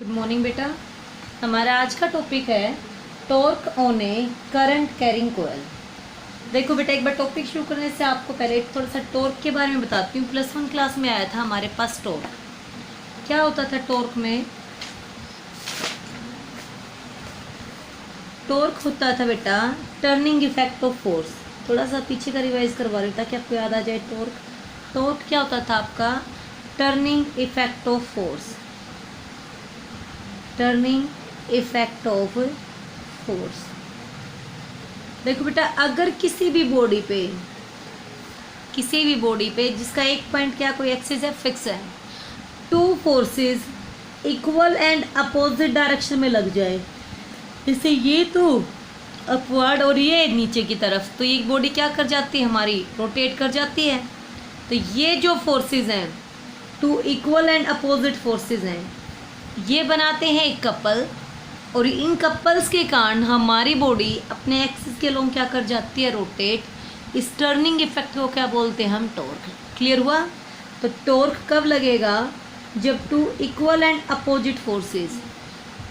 Good morning बेटा। हमारा आज का टॉपिक है torque on a current carrying coil. देखो बेटा, एक बार टॉपिक शुरू करने से आपको पहले थोड़ा सा टॉर्क के बारे में बताती हूँ। +1 क्लास में आया था हमारे पास टॉर्क। क्या होता था टॉर्क में? टॉर्क होता था बेटा टर्निंग इफेक्ट ऑफ फोर्स। थोड़ा सा पीछे का रिवाइज करवा रही ताकि आपको याद आ जाए। टॉर्क क्या होता था आपका? Turning effect of force. Turning effect of force. देखो बेटा, अगर किसी भी बॉडी पे जिसका एक पॉइंट क्या कोई एक्सिस है, फिक्स है, two forces equal and opposite direction में लग जाए, जैसे ये तो अपवर्ड और ये नीचे की तरफ, तो ये बॉडी क्या कर जाती है हमारी? रोटेट कर जाती है। तो ये जो फोर्सेस हैं, two equal and opposite forces हैं, ये बनाते हैं एक कपल, और इन कपल्स के कारण हमारी बॉडी अपने एक्सिस के लोग क्या कर जाती है? रोटेट। इस टर्निंग इफेक्ट को क्या बोलते हैं हम? टॉर्क। क्लियर हुआ? तो टॉर्क कब लगेगा? जब two equal and opposite forces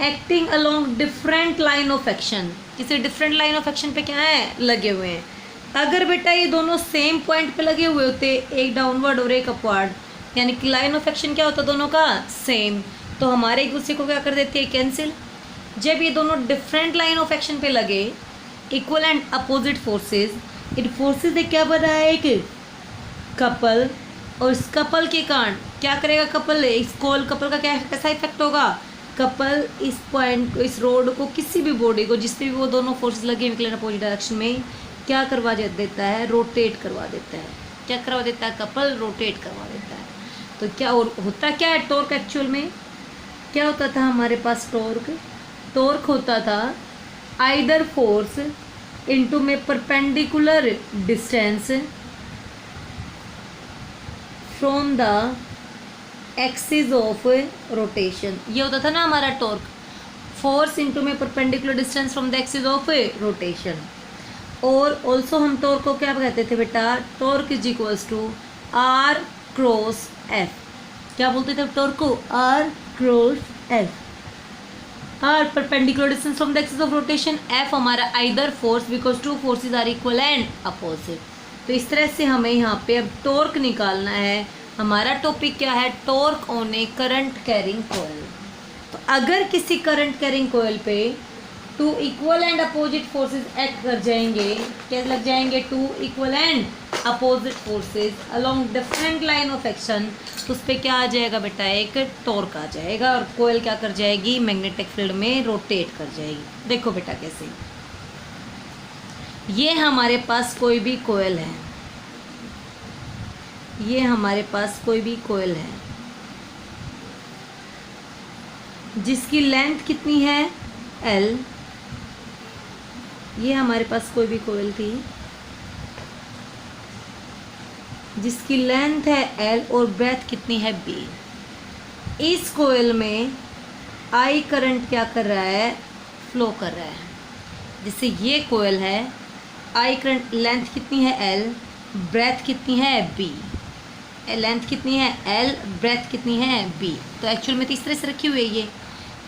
acting along different line of action. किसी डिफरेंट लाइन ऑफ एक्शन पे क्या है? लगे हुए हैं। अगर बेटा ये दोनों सेम पॉइंट पे लगे हुए होते, एक डाउनवर्ड और एक अपवर्ड, यानी कि लाइन ऑफ एक्शन क्या होता दोनों का? सेम, तो हमारे एक दूसरे को क्या कर देते हैं? कैंसिल। जब ये दोनों डिफरेंट लाइन ऑफ एक्शन पे लगे, equal and opposite forces, in forces ने क्या बना है? एक कपल, और इस कपल के कारण क्या करेगा? कपल कपल का क्या कैसा इफेक्ट होगा? कपल इस पॉइंट को, इस रोड को, किसी भी बॉडी को जिस पे भी वो दोनों फोर्सेस लगे इक्वल एंड अपोजिट डायरेक्शन में, क्या करवा देता है? रोटेट करवा देता है। क्या करवा देता है? कपल रोटेट करवा देता है। तो क्या और होता क्या है टॉर्क? एक्चुअल में क्या होता था हमारे पास? टॉर्क होता था आइदर फोर्स इनटू में perpendicular distance from the axis of rotation. ये होता था ना हमारा टॉर्क, फोर्स इनटू में perpendicular distance from the axis of rotation. और ऑल्सो हम टॉर्क को क्या कहते थे बेटा? Torque is equals to R cross F। क्या बोलते थे टॉर्क को? R cross F। R perpendicular distance from the axis of rotation, F हमारा either force, because two forces are equal and opposite. तो इस तरह से हमें यहाँ पे अब टॉर्क निकालना है। हमारा टॉपिक क्या है? Torque on a current carrying coil. तो अगर किसी करंट कैरिंग कोयल पे two equal and opposite forces act कर जाएंगे, क्या लग जाएंगे? Two equal and opposite forces along different line of action, तो उस पर क्या आ जाएगा बेटा? एक टॉर्क आ जाएगा, और कोयल क्या कर जाएगी? मैग्नेटिक फील्ड में रोटेट कर जाएगी। देखो बेटा कैसे, ये हमारे पास कोई भी कोयल है, ये हमारे पास कोई भी कोयल है जिसकी लेंथ कितनी है? L। ये हमारे पास कोई भी कोयल थी जिसकी लेंथ है L और ब्रेथ कितनी है? B। इस कोयल में I करंट क्या कर रहा है? फ्लो कर रहा है। जैसे ये कोयल है, I करंट, लेंथ कितनी है? L, ब्रेथ कितनी है? B। लेंथ कितनी है? L, ब्रेथ कितनी है? B। तो एक्चुअल में तो इस तरह से रखी हुई है ये।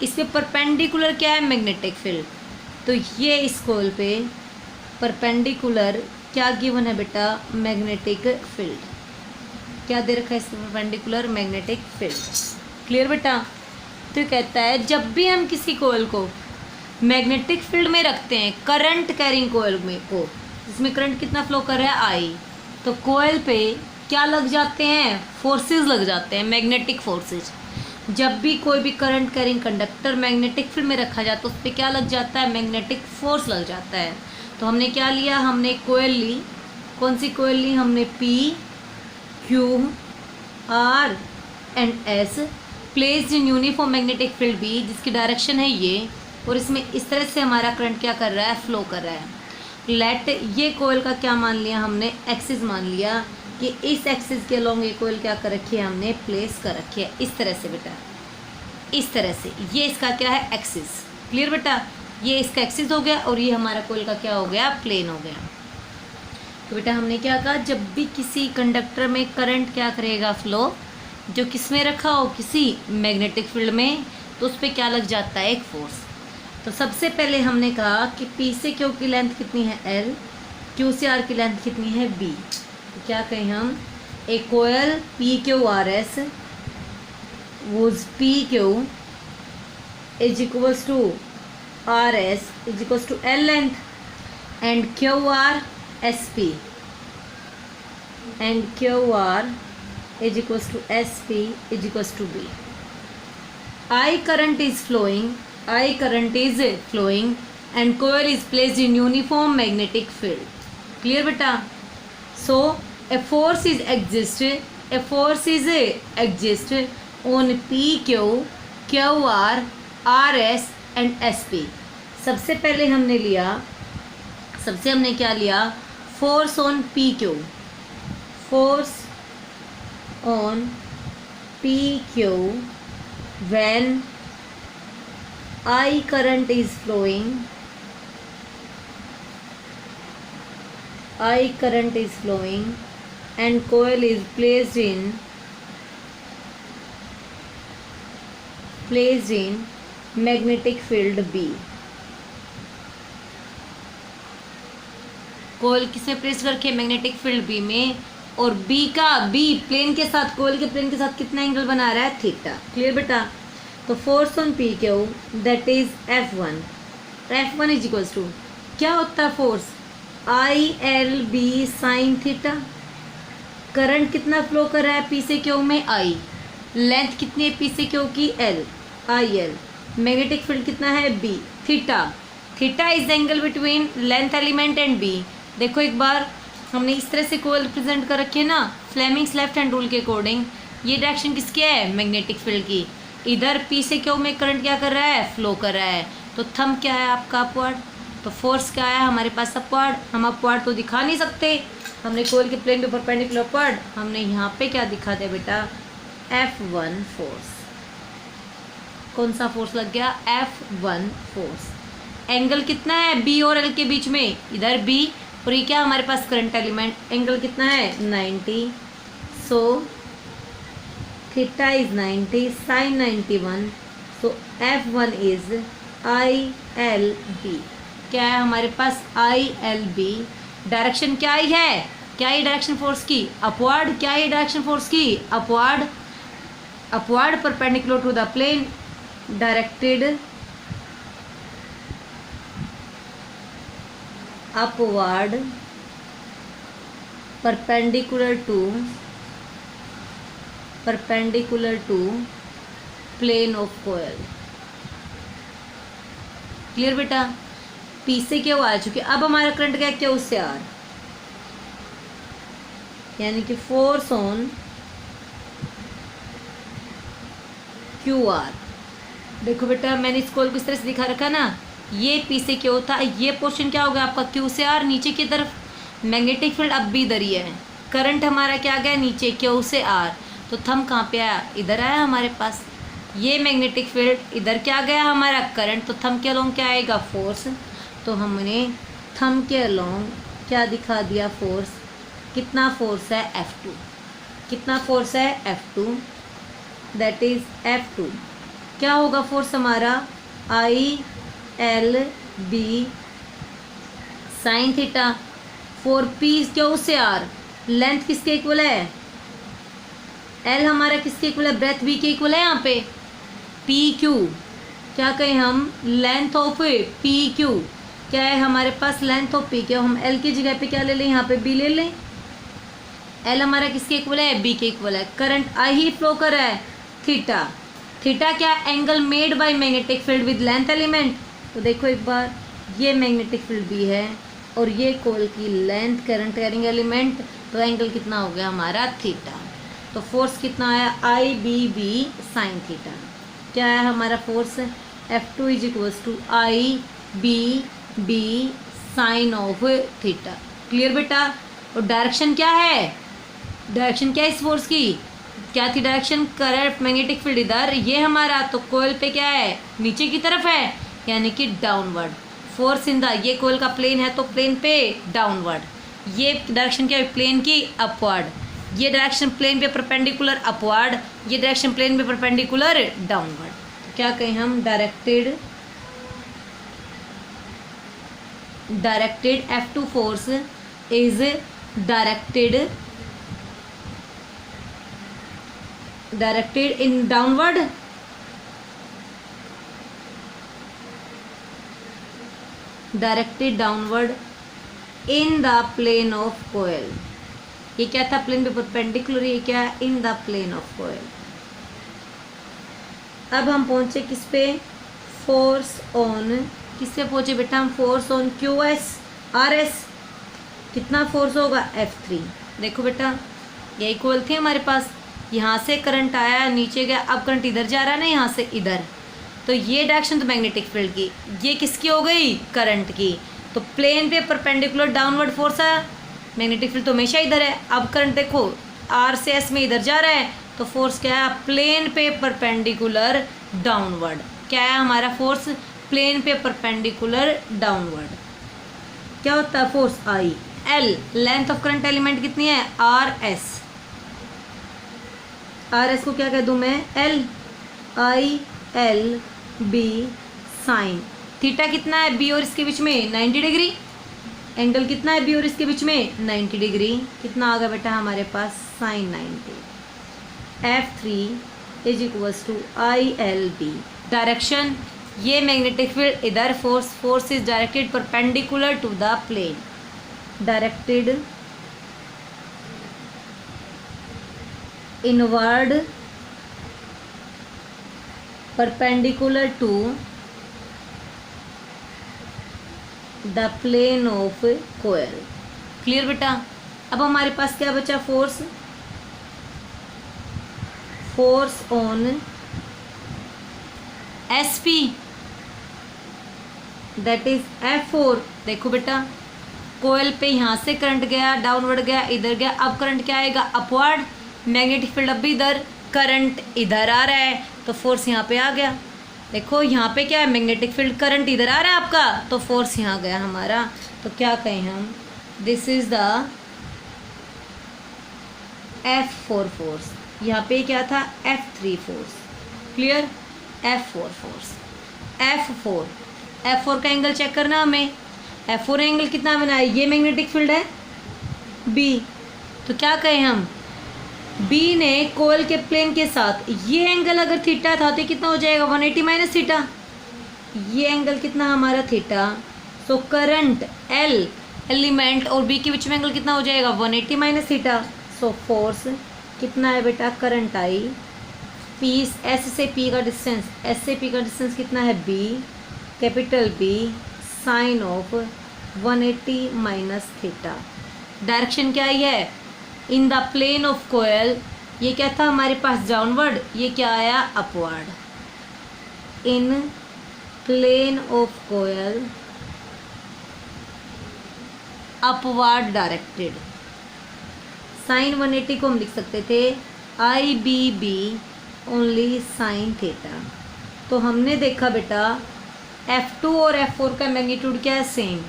इसमें परपेंडिकुलर क्या है? Magnetic field. तो ये इस कोयल पे परपेंडिकुलर क्या गिवन है बेटा? Magnetic field. क्या दे रखा है इसमें? Perpendicular magnetic field. क्लियर बेटा? तो कहता है जब भी हम किसी कोयल को मैग्नेटिक फील्ड में रखते हैं, करंट कैरिंग कोयल में को, जिसमें करंट कितना फ्लो कर रहा है? I, तो कोयल पे क्या लग जाते हैं? फोर्सेस लग जाते हैं, मैग्नेटिक फोर्सेस। जब भी कोई भी current carrying conductor magnetic field में रखा जाता है, तो उस पर क्या लग जाता है? मैग्नेटिक फोर्स लग जाता है। तो हमने क्या लिया? हमने कोयल ली। कौन सी कोयल ली हमने? P, Q, R and S, placed in uniform magnetic field B, जिसकी डायरेक्शन है ये, और इसमें इस तरह से हमारा करंट क्या कर रहा है? फ्लो कर रहा है। लेट, ये कोयल का क्या मान लिया हमने? एक्सिस मान लिया कि इस एक्सिस के अलोंग ये कोयल क्या कर रखी है? हमने प्लेस कर रखी है इस तरह से बेटा, इस तरह से। ये इसका क्या है? एक्सिस। क्लियर बेटा? ये इसका एक्सिस हो गया, और ये हमारा कोयल का क्या हो गया? प्लेन हो गया। तो बेटा हमने क्या कहा? जब भी किसी कंडक्टर में करंट क्या करेगा? फ्लो, जो किस में रखा हो? किसी मैग्नेटिक फील्ड में, तो उस पर क्या लग जाता है, एक फोर्स। तो सबसे पहले हमने कहा कि पी से क्यू की लेंथ कितनी है एल, क्यू से आर की लेंथ कितनी है बी। तो क्या कहें हम, a coil P Q R S whose P Q is equals to R S is equals to L length and Q R S P and Q R is equals to SP is equals to B. I current is flowing and coil is placed in uniform magnetic field. Clear beta? So a force is exist on PQ, QR, RS and SP. सबसे पहले हमने क्या लिया, force on PQ, force on PQ when I current is flowing and coil is placed in magnetic field B. कोयल किसमें place करके, magnetic field B में, और be plain के साथ, कोयल के प्लेन के साथ कितना एंगल बना रहा है, थीटा। क्लियर बेटा? तो force on P Q that is F1 is equals to क्या होता है force, ILB sine theta. Current कितना फ्लो कर रहा है पी से क्यू में, I। लेंथ कितनी है पी से क्यू की, L, IL। मैग्नेटिक फील्ड कितना है, B। Theta is angle between length element and B। देखो एक बार, हमने इस तरह से कोयल रिप्रेजेंट कर रखी है ना, फ्लेमिंग्स लेफ्ट हैंड रूल के अकॉर्डिंग। ये डायरेक्शन किसकी है, मैग्नेटिक फील्ड की। इधर पी से क्यू में करंट क्या कर रहा है, फ्लो कर रहा है। तो थंब क्या है आपका, अपवर्ड। तो फोर्स क्या है हमारे पास, अपवर्ड। हम अपवर्ड तो दिखा नहीं सकते, हमने कोयल के प्लेन पे परपेंडिकुलर अपवर्ड, हमने यहाँ पे क्या दिखा दिया बेटा, F1 फोर्स। कौन सा फोर्स लग गया, F1 फोर्स। एंगल कितना है बी और एल के बीच में, इधर बी और ये क्या हमारे पास करंट एलिमेंट, एंगल कितना है 90। So theta is 90 sine 91। So F1 is ILB। क्या है हमारे पास, ILB। डायरेक्शन क्या ही है, क्या ये डायरेक्शन फोर्स की, अपवर्ड। क्या ये डायरेक्शन फोर्स की, upward perpendicular to the plane, directed upward perpendicular to plane of coil। Clear बेटा? पी से क्यू आ चुके, अब हमारा करंट क्या, क्यू से आर, यानी कि फोर्स ऑन क्यू आर। देखो बेटा, मैंने इस कोयल को इस तरह से दिखा रखा ना, ये पी से क्यू था, ये पोर्शन क्या होगा आपका, क्यू से आर। नीचे की तरफ मैग्नेटिक फील्ड अब भी इधर ही है, करंट हमारा क्या गया नीचे, क्यू से आर। तो थंब कहाँ पे आया, इधर आया हमारे पास। ये मैग्नेटिक फील्ड, इधर क्या गया हमारा करंट, तो थंब के अलोंग क्या आएगा, फोर्स। तो हमने थंब के अलोंग क्या दिखा दिया, फोर्स। कितना फोर्स है, F2। कितना फोर्स है, F2, दैट इज F2। क्या होगा फोर्स हमारा, ILB sine theta. For P Q से आर, लेंथ किसके इक्वल है, L हमारा किसके इक्वल है, ब्रेथ B के इक्वल है यहाँ पे। PQ क्या कहें हम, लेंथ ऑफ PQ। क्या है हमारे पास, लेंथ ऑफ PQ। हम L की जगह पे क्या ले लें, यहाँ पे B ले लें। L हमारा किसके इक्वल है, B के इक्वल है। करंट I ही फ्लो कर रहा है, थीटा क्या, angle made by magnetic field with length element. तो देखो एक बार, ये मैग्नेटिक फील्ड भी है और ये कोयल की लेंथ करंट कैरिंग एलिमेंट, तो एंगल कितना हो गया हमारा, थीटा। तो फोर्स कितना आया, IBB साइन थीटा। क्या है हमारा force, F2 is equals to IBB sine of theta. Clear बेटा? और डायरेक्शन क्या है, डायरेक्शन क्या है इस फोर्स की, क्या थी डायरेक्शन, करंट मैग्नेटिक फील्ड इधर, ये हमारा तो कोयल पे क्या है, नीचे की तरफ है, यानी कि डाउनवर्ड। फोर्स इन द, ये कोयल का प्लेन है तो प्लेन पे डाउनवर्ड। ये डायरेक्शन क्या है, प्लेन की अपवर्ड। ये डायरेक्शन प्लेन पे परपेंडिकुलर अपवर्ड, ये डायरेक्शन प्लेन पे परपेंडिकुलर डाउनवर्ड। क्या कहें हम, directed F2 force is directed in downward in the plane of coil. ये क्या था, प्लेन पे परपेंडिकुलर, ये क्या, in the plane of coil. अब हम पहुंचे किस पे, फोर्स ऑन, किससे पहुंचे बेटा हम, फोर्स ऑन QS/RS। कितना फोर्स होगा, F3। देखो बेटा यही कोयल थी हमारे पास, यहाँ से करंट आया नीचे गया, अब करंट इधर जा रहा है ना, यहाँ से इधर, तो ये डायरेक्शन तो मैग्नेटिक फील्ड की, ये किसकी हो गई, करंट की। तो प्लेन पे परपेंडिकुलर डाउनवर्ड फोर्स है, मैग्नेटिक फील्ड तो हमेशा इधर है। अब करंट देखो R से S में इधर जा रहा है, तो फोर्स क्या है, प्लेन पे परपेंडिकुलर डाउनवर्ड। क्या है हमारा फोर्स, प्लेन पे परपेंडिकुलर डाउनवर्ड। क्या होता है force, I। L length of current element कितनी है, RS को क्या कह दूं मैं, LILB साइन। थीटा कितना है B और इसके बीच में, 90 डिग्री। एंगल कितना है B और इसके बीच में, 90 डिग्री। कितना आ गया बेटा हमारे पास, sine 90। F3 is equals to ILB। Direction, ये मैग्नेटिक फील्ड इधर, force is directed perpendicular to the plane, directed inward perpendicular to the plane of coil. Clear बेटा। अब हमारे पास क्या बचा, force on SP, that is F4। देखो बेटा कोयल पे यहाँ से करंट गया, डाउनवर्ड गया, इधर गया, अब करंट क्या आएगा, अपवर्ड। मैग्नेटिक फील्ड अब भी इधर, करंट इधर आ रहा है, तो फोर्स यहाँ पे आ गया। देखो यहाँ पे क्या है, मैग्नेटिक फील्ड, करंट इधर आ रहा है आपका, तो फोर्स यहाँ गया हमारा। तो क्या कहें हम, this is the F4 force. यहाँ पे क्या था, F3 force. Clear, F4 force. F4 का एंगल चेक करना हमें। F4 एंगल कितना बना है, ये मैग्नेटिक फील्ड है B, तो क्या कहें हम, B ने कोयल के प्लेन के साथ ये एंगल अगर थीटा था तो कितना हो जाएगा, 180 माइनस थीटा। ये एंगल कितना हमारा, theta. So current L element और B के बीच में एंगल कितना हो जाएगा, 180 माइनस थीटा। सो फोर्स कितना है बेटा, करंट I, P S से P का डिस्टेंस, S से P का डिस्टेंस कितना है, B, capital B, sine of 180 minus theta. Direction क्या है, in the plane of coil. ये क्या था हमारे पास, डाउनवर्ड, ये क्या आया, upward. In plane of coil, upward directed. Sine 180 को हम लिख सकते थे IBB ओनली साइन थीटा। तो हमने देखा बेटा F2 और F4 का मैग्नीट्यूड क्या है, सेम।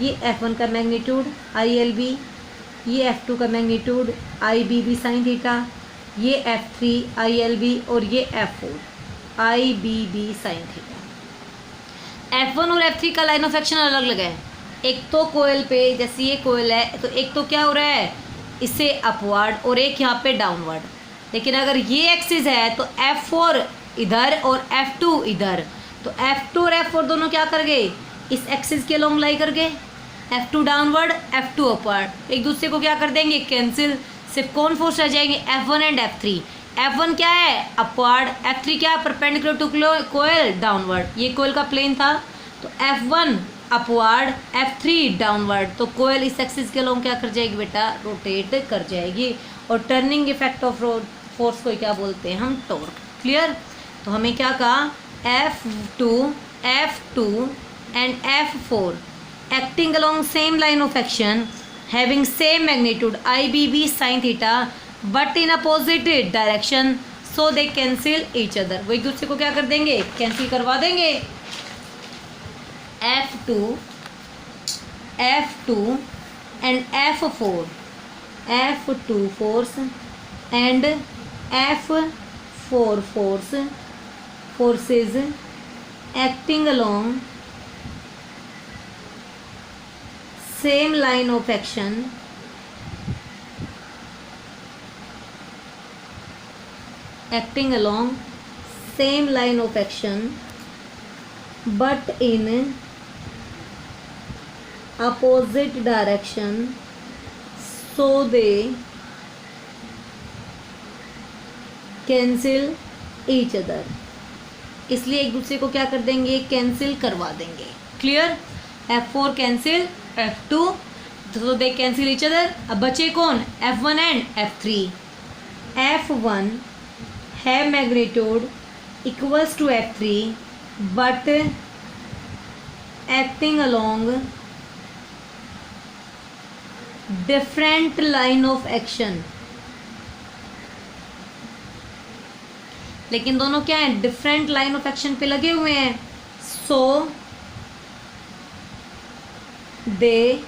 ये F1 का मैग्नीट्यूड ILB, ये F2 का मैग्नीट्यूड IBB साइन थीटा, ये F3 ILB और ये F4 IBB sine theta. F1 और F3 का लाइन ऑफ एक्शन अलग अलग है। एक तो कोयल पे, जैसे ये कोयल है, तो एक तो क्या हो रहा है, इससे अपवर्ड, और एक यहाँ पे डाउनवर्ड। लेकिन अगर ये एक्सिस है तो F4 इधर और F2 इधर, तो F2 और F4 दोनों क्या कर गए, इस एक्सिस के लॉन्ग लाई कर गए। F2 डाउनवर्ड, F2 अपवर्ड, एक दूसरे को क्या कर देंगे, कैंसिल। सिर्फ कौन फोर्स रह जाएंगे, F1 एंड F3। F1 क्या है, अपवर्ड, F3 क्या है, परपेंडिकुलर टू कोयल, डाउनवर्ड। ये कोयल का प्लेन था, तो F1 अपवर्ड, F3 डाउनवर्ड। तो कोयल इस एक्सिस के लॉन्ग क्या कर जाएगी बेटा, रोटेट कर जाएगी। और टर्निंग इफेक्ट ऑफ फोर्स को क्या बोलते हैं हम, टॉर्क। क्लियर। तो हमें क्या कहा, F2 and F4 acting along same line of action having same magnitude IBB sin theta but in opposite direction, so they cancel each other। वो एक दूसरे को क्या कर देंगे, कैंसिल करवा देंगे। F2 and F4 force and F4 force forces acting along same line of action but in opposite direction, so they cancel each other. इसलिए एक दूसरे को क्या कर देंगे, कैंसिल करवा देंगे. क्लियर. F4 कैंसिल F2, तो दे कैंसिल ईच अदर. अब बचे कौन, F1 एंड F3. F1 है magnitude equals to F3 but acting along different line of action. लेकिन दोनों क्या है, डिफरेंट लाइन ऑफ एक्शन पे लगे हुए हैं. सो दे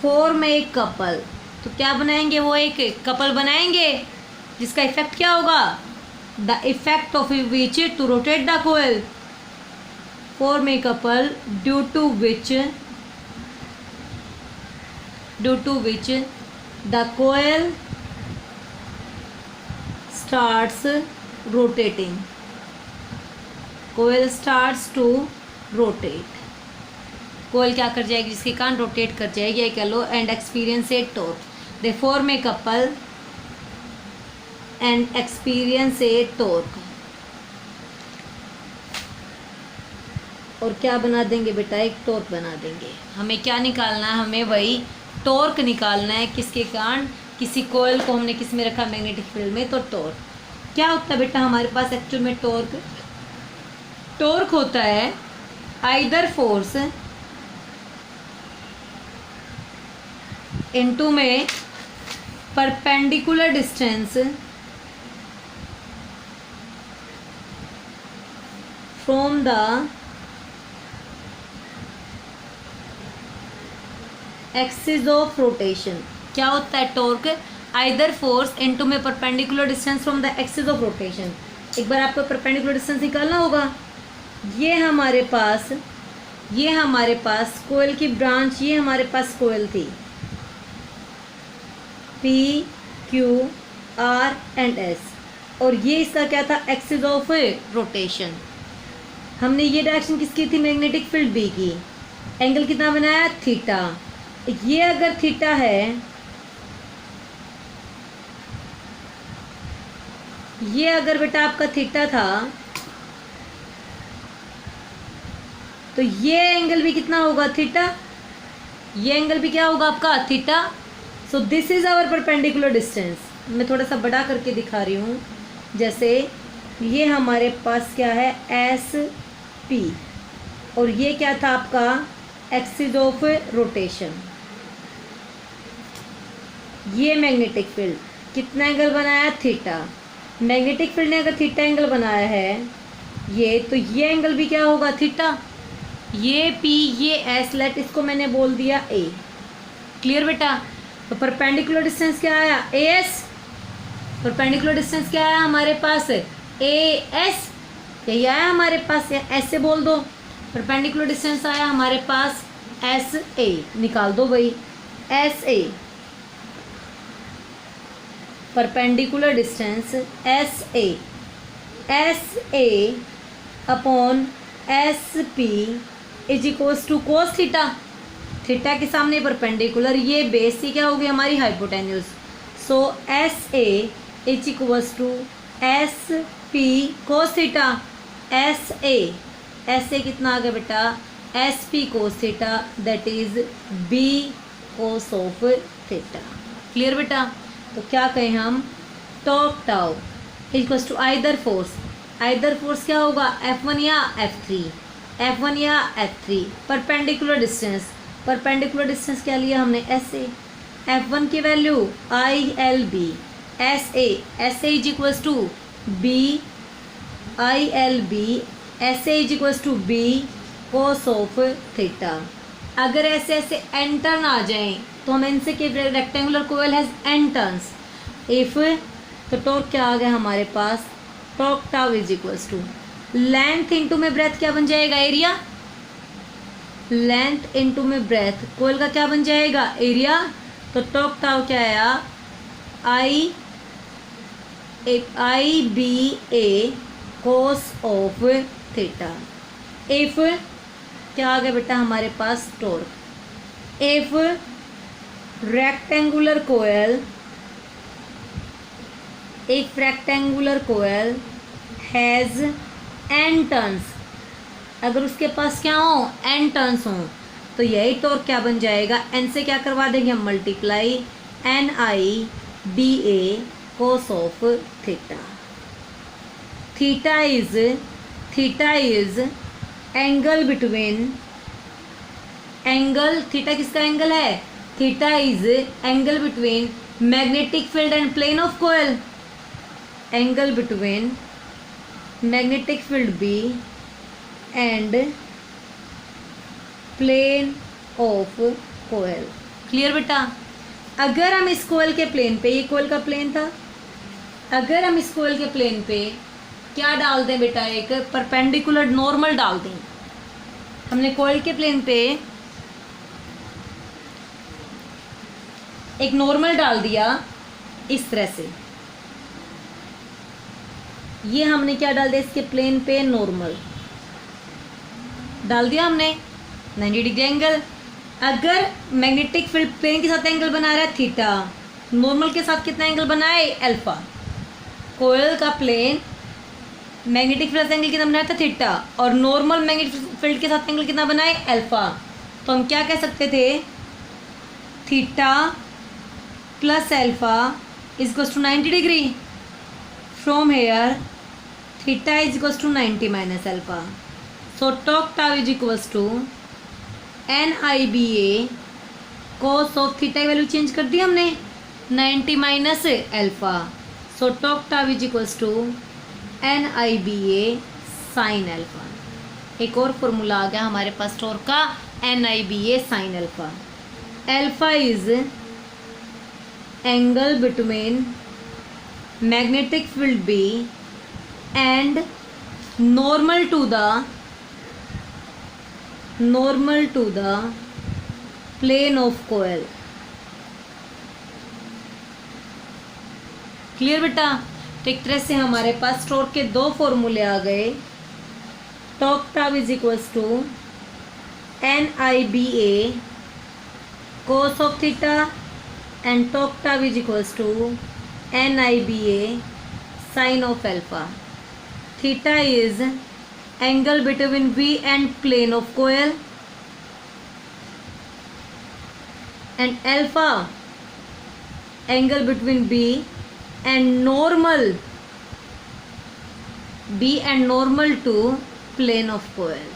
फॉर्म ए कपल. तो क्या बनाएंगे, वो एक कपल बनाएंगे जिसका इफेक्ट क्या होगा, the effect of which to rotate the coil. Form a couple due to which the coil starts rotating. Coil starts to rotate. Coil क्या कर जाएगी, जिसके कारण रोटेट कर जाएगी, ये कह लो. And experience a torque. They form a couple and experience a torque. और क्या बना देंगे बेटा, एक टॉर्क बना देंगे. हमें क्या निकालना है, हमें वही टॉर्क निकालना है. किसके कारण, किसी कोयल को हमने किस में रखा, मैग्नेटिक फील्ड में. तो टॉर्क क्या होता है बेटा हमारे पास एक्चुअल में. टॉर्क होता है आइदर फोर्स इनटू में perpendicular distance from the axis of rotation. क्या होता है टॉर्क, आइदर फोर्स इनटू में perpendicular distance from the axis of rotation. एक बार आपको परपेंडिकुलर डिस्टेंस निकालना होगा. ये हमारे पास कोयल की ब्रांच, ये हमारे पास कोयल थी P Q R and S, और ये इसका क्या था, एक्सिस ऑफ रोटेशन. हमने ये डायरेक्शन किसकी थी, मैग्नेटिक फील्ड B की. एंगल कितना बनाया, थीटा. ये अगर थीटा है, ये अगर बेटा आपका थीटा था, तो ये एंगल भी कितना होगा, थीटा. ये एंगल भी क्या होगा आपका, theta. So this is our perpendicular distance. मैं थोड़ा सा बड़ा करके दिखा रही हूँ. जैसे ये हमारे पास क्या है, एस पी, और ये क्या था आपका, एक्सिस ऑफ रोटेशन. ये मैग्नेटिक फील्ड कितना एंगल बनाया, थीटा. मैग्नेटिक फील्ड ने अगर थीटा एंगल बनाया है ये, तो ये एंगल भी क्या होगा, थीटा. ये पी, ये एस, लेट इसको मैंने बोल दिया ए. क्लियर बेटा. तो परपेंडिकुलर डिस्टेंस क्या आया, ए एस. परपेंडिकुलर डिस्टेंस क्या आया हमारे पास, ए एस. यही आया हमारे पास, या एस से बोल दो. परपेंडिकुलर डिस्टेंस आया हमारे पास एस ए. निकाल दो भाई, S A. Perpendicular distance S A upon S P is equals to cos theta. Theta के सामने परपेंडिकुलर, ये बेस ही क्या होगी हमारी, hypotenuse. So S A is equals to S P cos theta. S A कितना आ गया बेटा, S P cos theta, that is B cos of theta. Clear बेटा. तो क्या कहें हम, torque tau equals to either force. Either force क्या होगा, F1 या F3. F1 या F3. Perpendicular distance, perpendicular distance क्या लिया हमने, SA. F1 की value ILB. SA is equals to B ILB. SA is equals to B cos of theta. अगर ऐसे एन टर्न आ जाएं तो हम इनसे कि rectangular coil has N turns. If तो टॉर्क क्या आ गया हमारे पास, torque tau is equals to length into में ब्रेथ क्या बन जाएगा, एरिया। लेंथ इंटू में ब्रेथ कोयल का क्या बन जाएगा, एरिया। तो टॉक टाउ क्या आया, I B A cos of theta. If क्या आ गया बेटा हमारे पास, torque. If rectangular coil, if rectangular coil has n turns, अगर उसके पास क्या हो, n टर्न्स हो, तो यही टॉर्क क्या बन जाएगा, n से क्या करवा देंगे हम, multiply N I B A cos of theta. Theta is angle between, angle theta किसका एंगल है, theta is angle between magnetic field and plane of coil. Angle between magnetic field B and plane of coil. Clear बेटा। अगर हम इस कोयल के plane पे, ये कोयल का प्लेन था, अगर हम इस कोयल के प्लेन पे क्या डाल दें बेटा, एक परपेंडिकुलर नॉर्मल डाल दें। हमने कोयल के प्लेन पे एक नॉर्मल डाल दिया इस तरह से, ये हमने क्या डाल दिया, इसके प्लेन पे नॉर्मल डाल दिया हमने 90 डिग्री एंगल। अगर मैग्नेटिक फील्ड प्लेन के साथ एंगल बना रहा है थीटा, नॉर्मल के साथ कितना एंगल बनाए, अल्फा। कोयल का प्लेन मैग्नेटिक फील्ड से एंगल कितना बनाया था, थीटा, और नॉर्मल मैग्नेटिक फील्ड के साथ एंगल कितना बनाए, अल्फा। तो हम क्या कह सकते थे, theta plus alpha is equals to 90 degree. From here theta is equals to 90 minus alpha. So torque tau is equals to N I B A cos of theta की वैल्यू चेंज कर दी हमने 90 minus alpha. So torque tau is equals to N I B A sine alpha. एक और formula आ गया हमारे पास टॉर्क का, N I B A sine alpha. Alpha is angle between magnetic field B and normal to the plane of coil. Clear बेटा। तो एक तरह से हमारे पास टॉर्क के दो फॉर्मूले आ गए। Torque tau is equals to N I B A cos of theta and torque tau is equals to N I B A sine of alpha. Theta is angle between V and plane of coil and alpha angle between B and normal to plane of coil.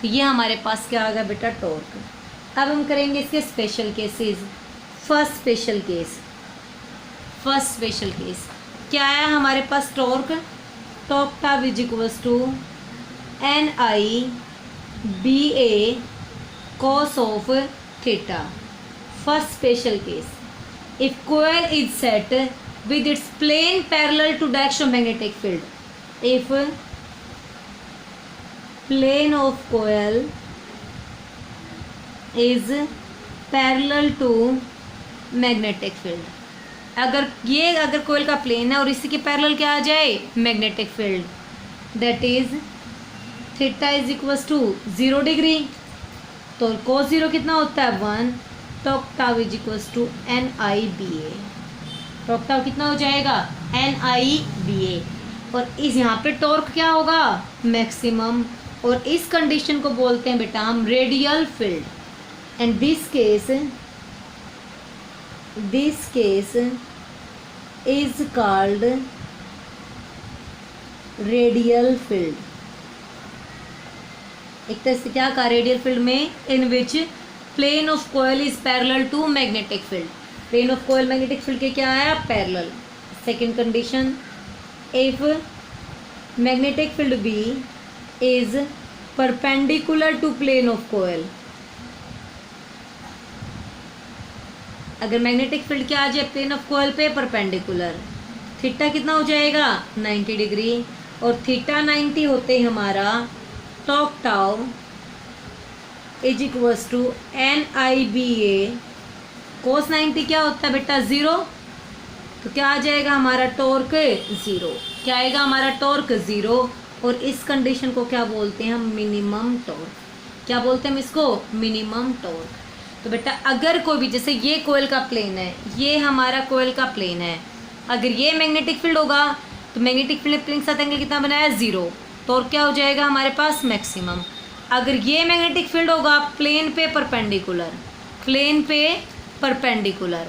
तो ये हमारे पास क्या आ गया बेटा, torque. अब हम करेंगे इसके special cases. First special case क्या है हमारे पास, torque. Torque tau is equals to N I B A cos of theta. First special case, if coil is set with its plane parallel to direction of magnetic field, if plane of coil is parallel to magnetic field, अगर कोयल का plane है और इसी के parallel क्या आ जाए, magnetic field, that is theta is equals to 0 degree. तो cos 0 कितना होता है 1। Torque tau is equals to N I B A. Torque tau कितना हो जाएगा, एन आई बी ए। और इस यहाँ पे टॉर्क क्या होगा, मैक्सिमम। और इस कंडीशन को बोलते हैं बेटा हम radial field. And this case is called radial field. एक तरह से क्या कहा, रेडियल फील्ड में in which plane of coil is parallel to magnetic field. Plane of coil magnetic field के क्या आया, parallel. Second condition, if magnetic field B is perpendicular to plane of coil. अगर मैग्नेटिक फील्ड क्या आ जाए, plane of कोयल पे perpendicular, theta कितना हो जाएगा 90 डिग्री, और थीटा 90 होते ही हमारा torque tau is equals to NIBA cos 90 क्या होता है बेटा 0, तो क्या आ जाएगा हमारा टॉर्क 0, क्या आएगा हमारा टॉर्क 0, और इस कंडीशन को क्या बोलते हैं हम मिनिमम टॉर्क, क्या बोलते हैं हम इसको मिनिमम टॉर्क। तो बेटा अगर कोई भी, जैसे ये कोयल का प्लेन है, ये हमारा कोयल का प्लेन है, अगर ये मैग्नेटिक फील्ड होगा तो मैग्नेटिक फील्ड प्लेन के साथ एंगल कितना बनाया 0, टॉर्क क्या हो जाएगा हमारे पास मैक्सिमम। अगर ये मैग्नेटिक फील्ड होगा प्लेन पे परपेंडिकुलर, प्लेन पे परपेंडिकुलर,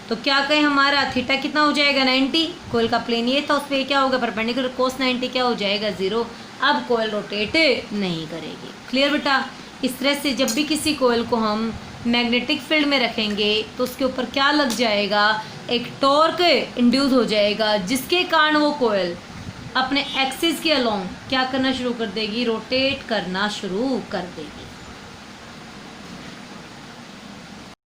तो क्या कहें हमारा थीटा कितना हो जाएगा 90, कोयल का प्लेन ये था, उस पर क्या होगा परपेंडिकुलर, कोस 90 क्या हो जाएगा 0, अब कोयल रोटेट नहीं करेगी। क्लियर बेटा। इस तरह से जब भी किसी कोयल को हम मैग्नेटिक फील्ड में रखेंगे तो उसके ऊपर क्या लग जाएगा, एक टॉर्क इंड्यूस हो जाएगा, जिसके कारण वो कोयल अपने एक्सिस के अलोंग क्या करना शुरू कर देगी, रोटेट करना शुरू कर देगी।